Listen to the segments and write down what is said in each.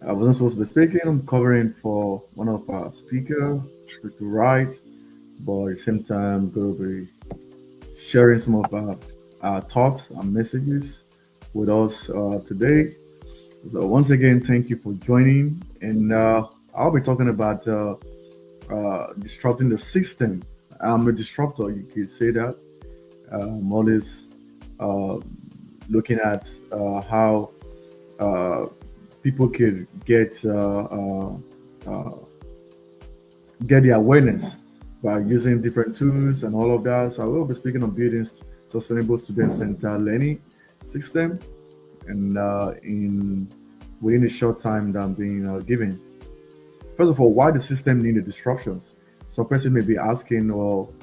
I wasn't supposed to be speaking. I'm covering for one of our speaker to write, but at the same time, going to be sharing some of our thoughts and messages with us today. So once again, thank you for joining, and I'll be talking about disrupting the system. I'm a disruptor, you could say that. I'm always uh, looking at how uh, people could get the awareness by using different tools and all of that. So I will be speaking on building sustainable student-centered learning system, and in within a short time that I'm being given. First of all, why the system needed disruptions? Some person may be asking, well,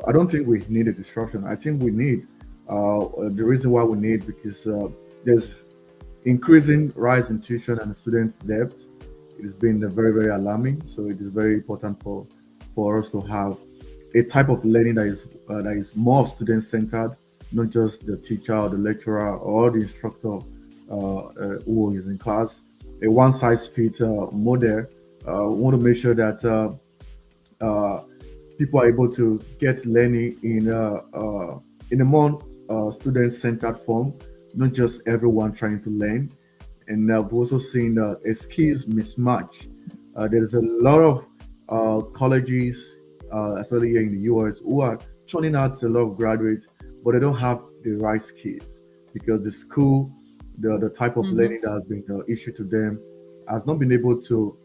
I don't think we need a disruption. I think we need the reason why we need because there's increasing rise in tuition and student debt. It has been very alarming. So it is very important for us to have a type of learning that is more student centered, not just the teacher or the lecturer or the instructor who is in class. A one size fits model. We want to make sure that uh, people are able to get learning in a more student centered form, not just everyone trying to learn. And we've also seen a skills mismatch. There's a lot of colleges, especially here in the US, who are churning out a lot of graduates, but they don't have the right skills because the school, the type of Mm-hmm. learning that has been issued to them, has not been able to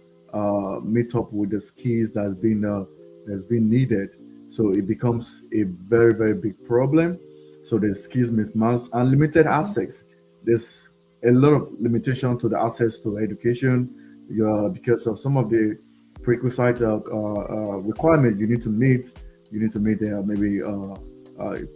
meet up with the skills that's been needed. So it becomes a very big problem. So there's skills mismatch and limited access. There's a lot of limitation to the access to education because of some of the prerequisite requirement you need to meet. You need to meet maybe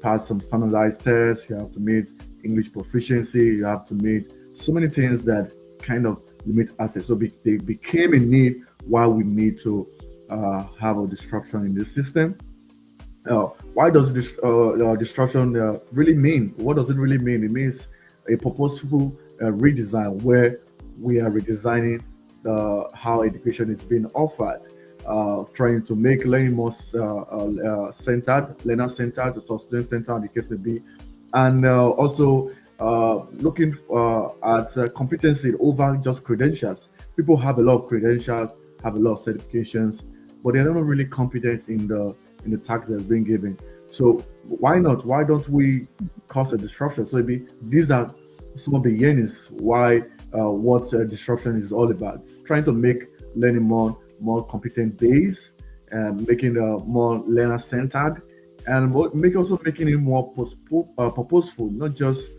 pass some standardized tests. You have to meet English proficiency. You have to meet so many things that kind of limit access. So they became a need why we need to have a disruption in this system. Why does this disruption really mean? What does it really mean? It means a purposeful redesign where we are redesigning how education is being offered, trying to make learning more centered, learner centered, or student centered, the case may be, and also looking at competency over just credentials. People have a lot of credentials, have a lot of certifications, but they're not really competent in the task that's being given. So why not? Why don't we cause a disruption? So maybe these are some of the yearnings why what disruption is all about. Trying to make learning more competent based, and making more learner centered, and make also making it more purposeful, not just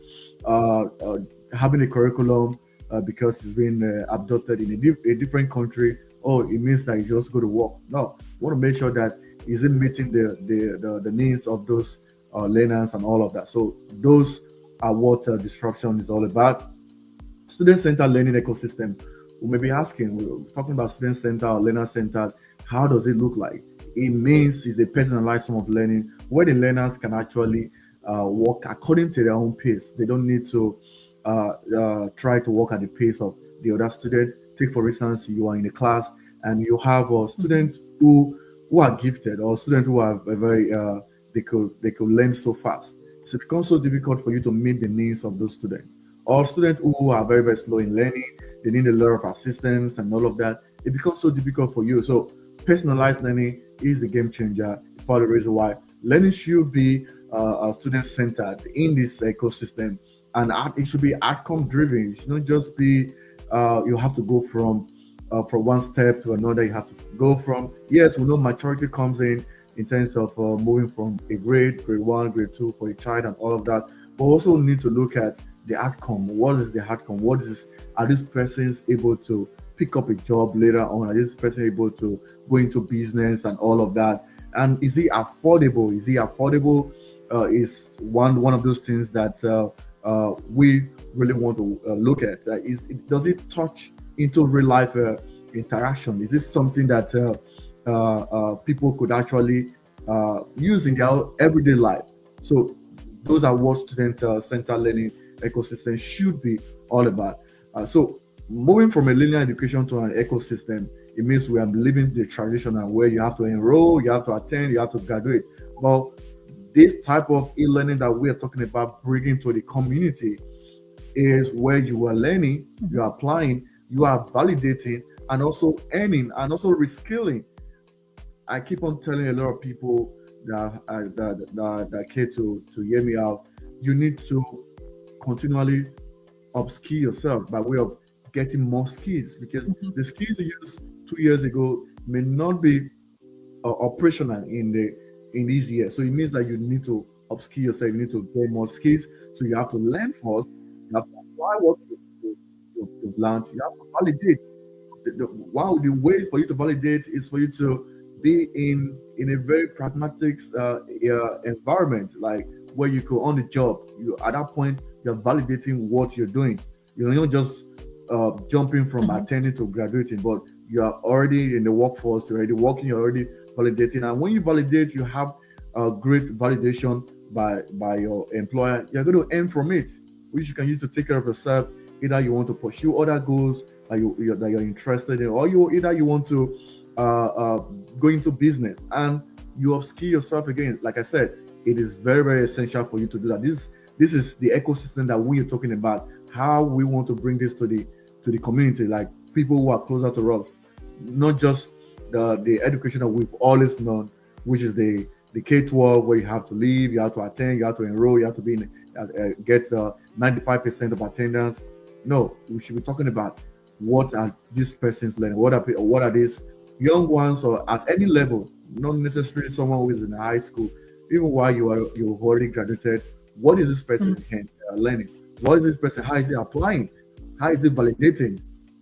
having a curriculum because it's been adopted in a different country. Oh, it means that you just go to work. No, we want to make sure that is it meeting the needs of those learners and all of that. So those are what disruption is all about. Student-centered learning ecosystem. We may be asking, we're talking about student-centered or learner-centered. How does it look like? It means it's a personalized form of learning where the learners can actually work according to their own pace. They don't need to try to work at the pace of the other student. Take for instance, you are in a class and you have a student who are gifted or students who are very they could learn so fast. So it becomes so difficult for you to meet the needs of those students. Or students who are very slow in learning, they need a lot of assistance and all of that. It becomes so difficult for you. So personalized learning is the game changer. It's part of the reason why learning should be student centered in this ecosystem, and it should be outcome driven. It should not just be you have to go from one step to another. You have to go from, yes, we know maturity comes in terms of moving from a grade one, grade two for a child and all of that. But also need to look at the outcome. What is the outcome? What is Are these persons able to pick up a job later on? Are this person able to go into business and all of that? And is it affordable? Is it affordable? Is one of those things that we really want to look at. Does it touch into real life interaction? Is this something that people could actually use in their everyday life? So those are what student centered learning ecosystem should be all about. So moving from a linear education to an ecosystem, it means we are living the traditional where you have to enroll, you have to attend, you have to graduate. But this type of e-learning that we are talking about bringing to the community is where you are learning, you are applying, you are validating, and also earning, and also reskilling. I keep on telling a lot of people that care to hear me out. You need to continually upskill yourself by way of getting more skills, because the skills you used 2 years ago may not be operational in these years. So it means that you need to upskill yourself. You need to get more skills. So you have to learn first. You have to apply what you've learned. You have to validate. Wow, the way for you to validate is for you to be in a very pragmatic environment, like where you go on the job. You at that point you're validating what you're doing. You're not just jumping from attending to graduating, but you are already in the workforce. You're already working. You're already validating, and when you validate, you have a great validation by your employer. You're going to earn from it, which you can use to take care of yourself. Either you want to pursue other goals that you're interested in, or you want to go into business and you upskill yourself again. Like I said, it is very, very essential for you to do that. This is the ecosystem that we are talking about. How we want to bring this to the community, like people who are closer to us, not just the education that we've always known, which is the K-12, where you have to leave, you have to attend, you have to enroll, you have to be get 95% of attendance. No, we should be talking about what are these persons learning, what are these young ones, or at any level, not necessarily someone who is in high school, even while you've already graduated. What is this person learning? What is this person? How is he applying? How is he validating?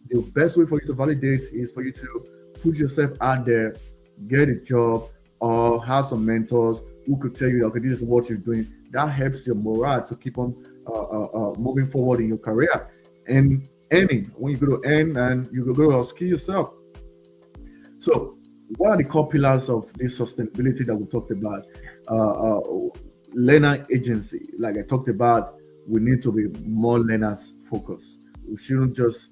The best way for you to validate is for you to put yourself out there, get a job, or have some mentors who could tell you, okay, this is what you're doing. That helps your morale to keep on moving forward in your career. And earning, when you go to earn, and you go to skill yourself. So what are the core pillars of this sustainability that we talked about? Learner agency, like I talked about, we need to be more learners focused. We shouldn't just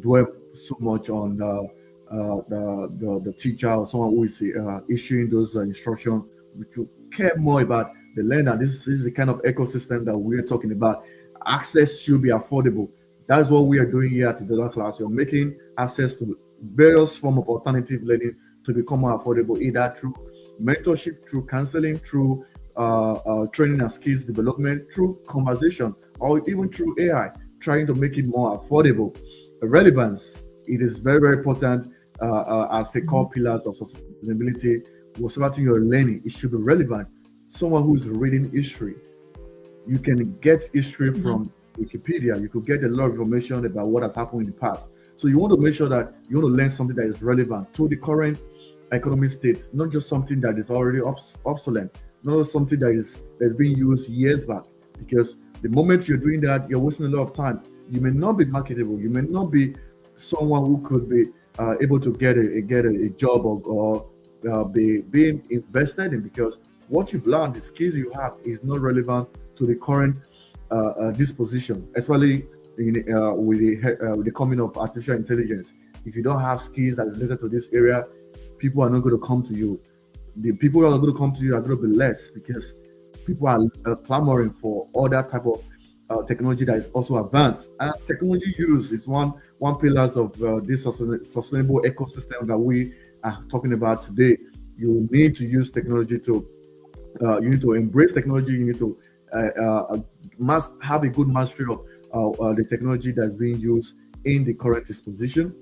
dwell so much on the teacher or someone who is issuing those instructions. We should care more about the learner. This is the kind of ecosystem that we're talking about. Access should be affordable. That's what we are doing here at ADollarClass. You're making access to various forms of alternative learning to become more affordable, either through mentorship, through counseling, through training and skills development, through conversation, or even through AI, trying to make it more affordable. Relevance, it is very, very important as a core pillars of sustainability. Whatever you're learning, it should be relevant. Someone who's reading history, you can get history from Wikipedia. You could get a lot of information about what has happened in the past. So you want to make sure that you want to learn something that is relevant to the current economic state, not just something that is already obsolete, not something that's being used years back. Because the moment you're doing that, you're wasting a lot of time. You may not be marketable. You may not be someone who could be able to get a job or be being invested in, because what you've learned, the skills you have, is not relevant to the current disposition, especially with the coming of artificial intelligence. If you don't have skills that are related to this area, people are not going to come to you. The people that are going to come to you are going to be less, because people are clamoring for other type of technology that is also advanced. And technology use is one pillars of this sustainable ecosystem that we are talking about today. You need to use technology to you need to embrace technology. You need to must have a good mastery of the technology that's being used in the current disposition.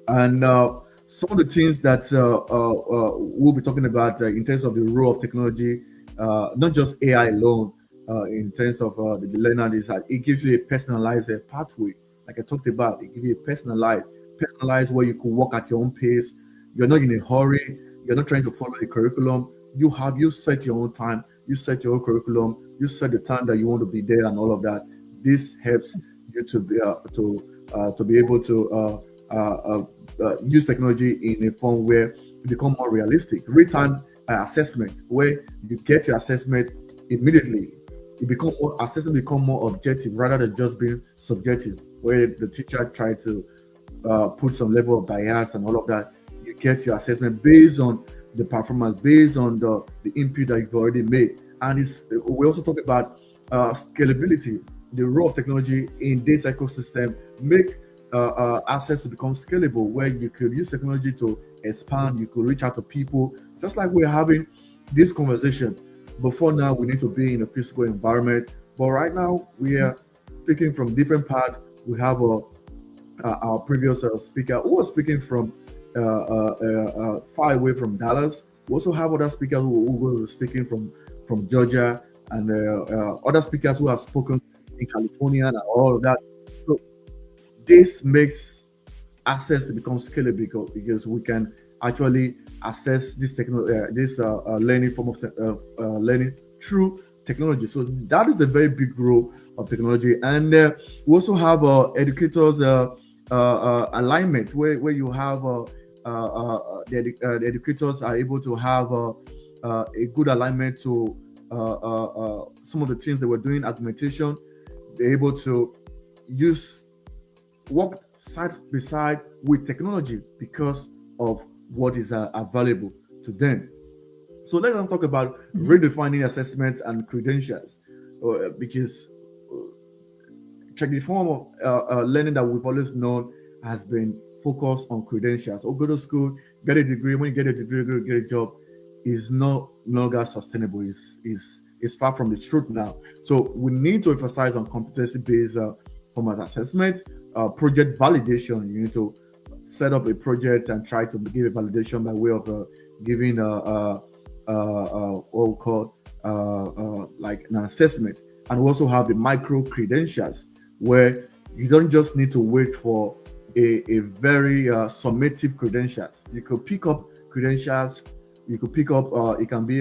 And some of the things that we'll be talking about in terms of the role of technology, not just AI alone, in terms of the learner, is that it gives you a personalized pathway. Like I talked about, it gives you a personalized where you can walk at your own pace. You're not in a hurry. You're not trying to follow the curriculum. You set your own time. You set your own curriculum. You set the time that you want to be there and all of that. This helps you to be able to use technology in a form where you become more realistic. Real-time assessment, where you get your assessment immediately. assessment become more objective rather than just being subjective, where the teacher try to put some level of bias and all of that. You get your assessment based on the performance, based on the input that you've already made. And we also talk about scalability, the role of technology in this ecosystem, make access to become scalable, where you could use technology to expand, you could reach out to people, just like we're having this conversation. Before now, we need to be in a physical environment, but right now we are speaking from different part. We have our previous speaker who was speaking from far away from Dallas. We also have other speakers who were speaking from Georgia, and other speakers who have spoken in California and all of that. So this makes access to become scalable because we can actually access this learning form of learning through technology. So that is a very big role of technology. And we also have educators alignment, where you have the educators are able to have a good alignment to some of the things they were doing, augmentation. They're able to work side by side with technology because of what is available to them. So let's talk about redefining assessment and credentials, because the form of learning that we've always known has been focused on credentials. Or go to school, get a degree. When you get a degree, get a job, is no longer sustainable. Is far from the truth now. So we need to emphasize on competency-based format assessment, project validation. You need to set up a project and try to give a validation by way of giving what we call like an assessment. And we also have the micro credentials, where you don't just need to wait for a very summative credentials. You could pick up credentials. You could pick up. It can be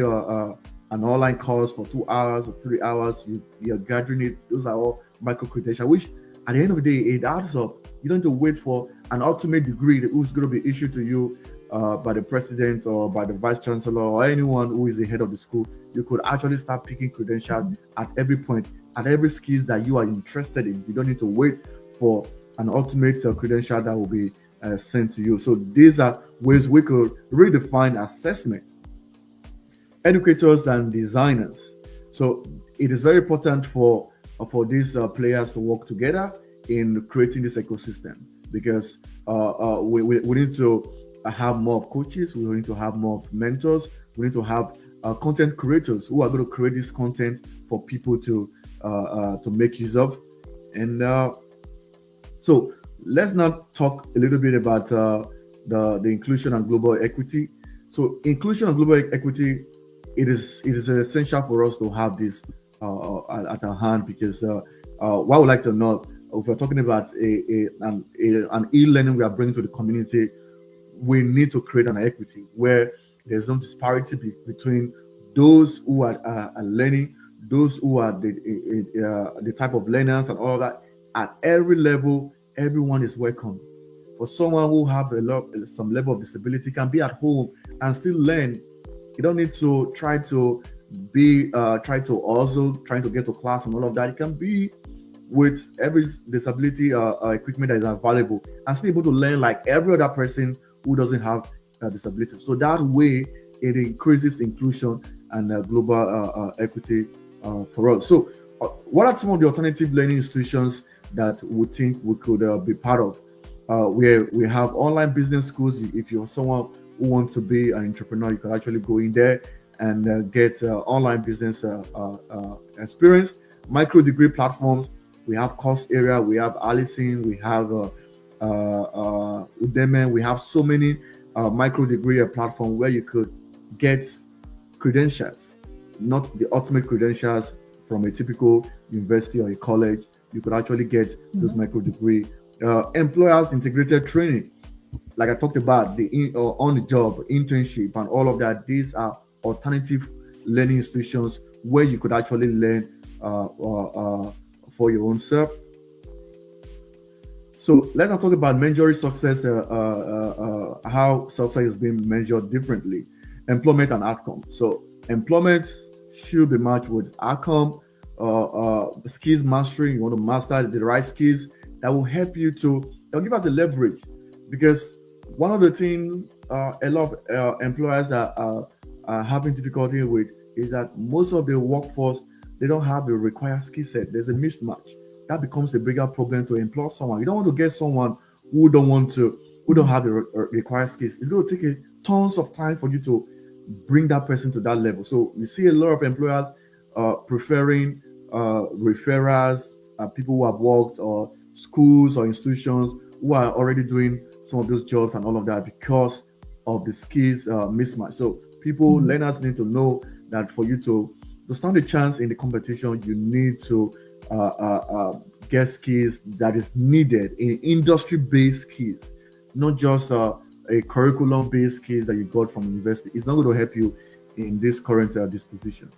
an online course for 2 hours or 3 hours. You're gathering it. Those are all micro credentials, which at the end of the day, it adds up. You don't have to wait for an ultimate degree who's going to be issued to you by the president or by the vice chancellor or anyone who is the head of the school. You could actually start picking credentials at every point, at every skills that you are interested in. You don't need to wait for an ultimate credential that will be sent to you. So these are ways we could redefine assessment. Educators and designers. So it is very important for these players to work together in creating this ecosystem, because we need to have more of coaches, we need to have more of mentors, we need to have content creators who are going to create this content for people to make use of. And so let's now talk a little bit about the inclusion and global equity. So inclusion and global equity, it is essential for us to have this at our hand, because what I would like to know, if we're talking about an e-learning we are bringing to the community, we need to create an equity where there's no disparity between those who are learning, those who are the type of learners and all of that. At every level, everyone is welcome. For someone who have some level of disability, can be at home and still learn. You don't need to try to also trying to get to class and all of that. It can be with every disability equipment that is available and still able to learn like every other person who doesn't have a disability. So that way, it increases inclusion and global equity for us. So what are some of the alternative learning institutions that we think we could be part of? We have online business schools. If you're someone who wants to be an entrepreneur, you can actually go in there and get online business experience. Micro degree platforms. We have Coursera, we have Allison, we have Udemy. We have so many micro degree platform where you could get credentials, not the ultimate credentials from a typical university or a college. You could actually get those micro degree. Employers integrated training, like I talked about, the on the job internship and all of that. These are alternative learning institutions where you could actually learn for your own self. So let's not talk about measuring success, how success is being measured differently. Employment and outcome. So employment should be matched with outcome. skills mastery. You want to master the right skills that will help you to, that will give us a leverage. Because one of the things a lot of employers are having difficulty with is that most of the workforce, they don't have the required skill set. There's a mismatch. That becomes a bigger problem to employ someone. You don't want to get someone who don't have the required skills. It's going to take tons of time for you to bring that person to that level. So you see a lot of employers preferring referrals, people who have worked, or schools or institutions who are already doing some of those jobs and all of that, because of the skills mismatch. So people, learners need to know that for you to stand a chance in the competition, you need to get skills that is needed in industry-based skills, not just a curriculum-based skills that you got from university. It's not going to help you in this current disposition.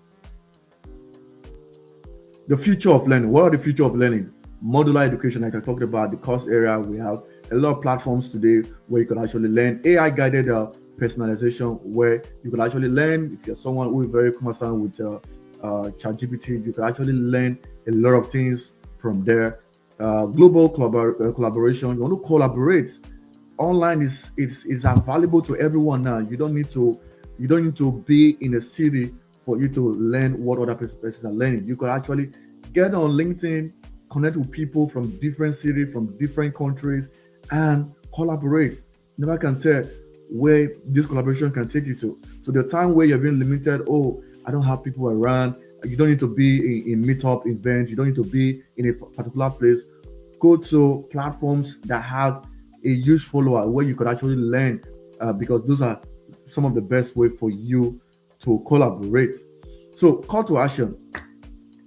The future of learning. What are the future of learning? Modular education, like I talked about, the course area. We have a lot of platforms today where you can actually learn AI-guided personalization, where you can actually learn. If you're someone who is very conversant with ChatGPT, you can actually learn a lot of things from there. Global collaboration. You want to collaborate. Online is available to everyone now. You don't need to be in a city for you to learn what other persons are learning. You could actually get on LinkedIn, connect with people from different cities, from different countries, and collaborate. Never can tell where this collaboration can take you to. So the time where you're being limited, oh, I don't have people around. You don't need to be in meetup events. You don't need to be in a particular place. Go to platforms that have a huge follower where you could actually learn, because those are some of the best way for you to collaborate. So, call to action.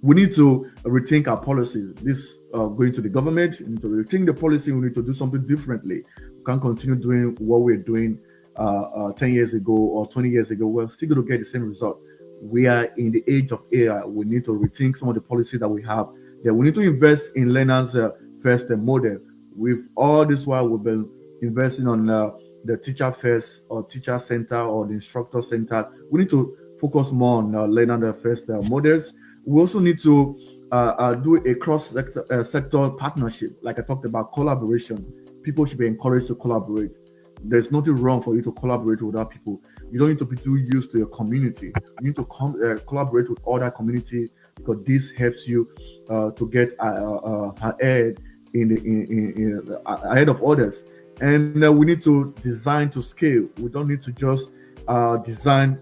We need to rethink our policies. This going to the government, we need to rethink the policy. We need to do something differently. We can't continue doing what we're doing 10 years ago or 20 years ago. We're still going to get the same result. We are in the age of AI. We need to rethink some of the policies that we have. Yeah, we need to invest in learners first model. With all this while, we've been investing on the teacher first or teacher center or the instructor center. We need to focus more on learner first models. We also need to do a cross-sector partnership, like I talked about, collaboration. People should be encouraged to collaborate. There's nothing wrong for you to collaborate with other people. You don't need to be too used to your community. You need to collaborate with other community, because this helps you to get ahead ahead of others. And we need to design to scale. We don't need to just design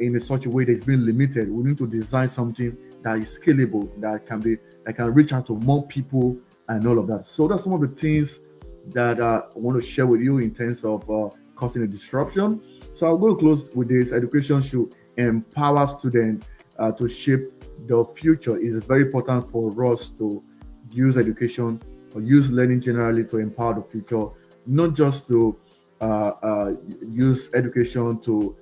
in such a way that it's being limited. We need to design something that is scalable, that can reach out to more people and all of that. So that's some of the things that I want to share with you in terms of causing a disruption. So I'll go close with this. Education should empower students to shape the future. It is very important for us to use education or use learning generally to empower the future, not just to use education to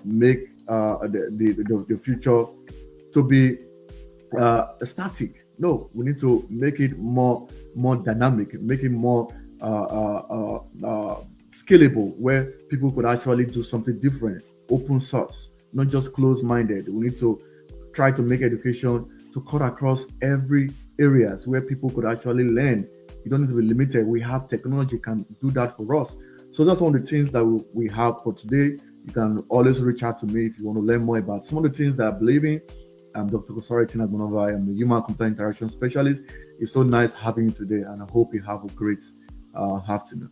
make the future to be static. No, we need to make it more dynamic, make it more scalable, where people could actually do something different, open source, not just closed-minded. We need to try to make education to cut across every areas where people could actually learn. You don't need to be limited. We have technology can do that for us. So that's one of the things that we have for today. You can always reach out to me if you want to learn more about some of the things that I believe in. I'm Dr. Osaretin Agbonavbare. I'm a human computer interaction specialist. It's so nice having you today, and I hope you have a great afternoon.